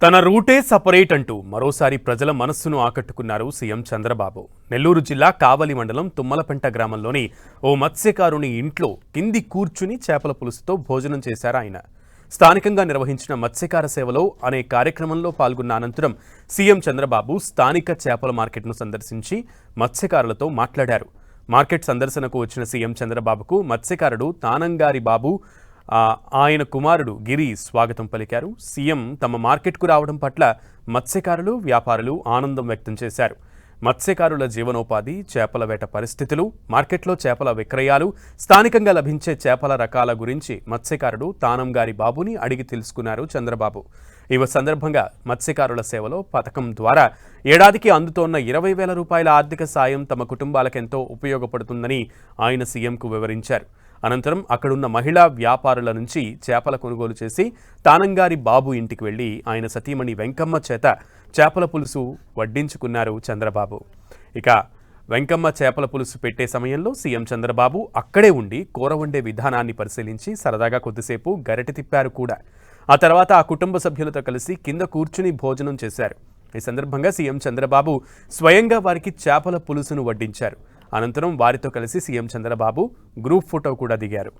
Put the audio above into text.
తన రూటే సపరేట్ అంటూ మరోసారి ప్రజల మనస్సును ఆకట్టుకున్నారు సీఎం చంద్రబాబు. నెల్లూరు జిల్లా కావలి మండలం తుమ్మలపెంట గ్రామంలోని ఓ మత్స్యకారుని ఇంట్లో కింది కూర్చుని చేపల పులుసుతో భోజనం చేశారు ఆయన. స్థానికంగా నిర్వహించిన మత్స్యకార సేవలో అనే కార్యక్రమంలో పాల్గొన్న అనంతరం సీఎం చంద్రబాబు స్థానిక చేపల మార్కెట్ను సందర్శించి మత్స్యకారులతో మాట్లాడారు. మార్కెట్ సందర్శనకు వచ్చిన సీఎం చంద్రబాబుకు మత్స్యకారుడు తానంగారి బాబు ఆయన కుమారుడు గిరి స్వాగతం పలికారు. సీఎం తమ మార్కెట్కు రావడం పట్ల మత్స్యకారులు, వ్యాపారులు ఆనందం వ్యక్తం చేశారు. మత్స్యకారుల జీవనోపాధి, చేపల వేట పరిస్థితులు, మార్కెట్లో చేపల విక్రయాలు, స్థానికంగా లభించే చేపల రకాల గురించి మత్స్యకారుడు తానంగారి బాబుని అడిగి తెలుసుకున్నారు చంద్రబాబు. ఈ సందర్భంగా మత్స్యకారుల సేవలో పథకం ద్వారా ఏడాదికి అందుతోన్న 20,000 రూపాయల ఆర్థిక సాయం తమ కుటుంబాలకెంతో ఉపయోగపడుతుందని ఆయన సీఎంకు వివరించారు. అనంతరం అక్కడున్న మహిళా వ్యాపారుల నుంచి చేపల కొనుగోలు చేసి తానంగారి బాబు ఇంటికి వెళ్లి ఆయన సతీమణి వెంకమ్మ చేత చేపల పులుసు వడ్డించుకున్నారు చంద్రబాబు. ఇక వెంకమ్మ చేపల పులుసు పెట్టే సమయంలో సీఎం చంద్రబాబు అక్కడే ఉండి కూర వండే విధానాన్ని పరిశీలించి సరదాగా కొద్దిసేపు గరిటె తిప్పారు కూడా. ఆ తర్వాత ఆ కుటుంబ సభ్యులతో కలిసి కింద కూర్చుని భోజనం చేశారు. ఈ సందర్భంగా సీఎం చంద్రబాబు స్వయంగా వారికి చేపల పులుసును వడ్డించారు. అనంతరం వారితో కలిసి సీఎం చంద్రబాబు గ్రూప్ ఫోటో కూడా దిగారు.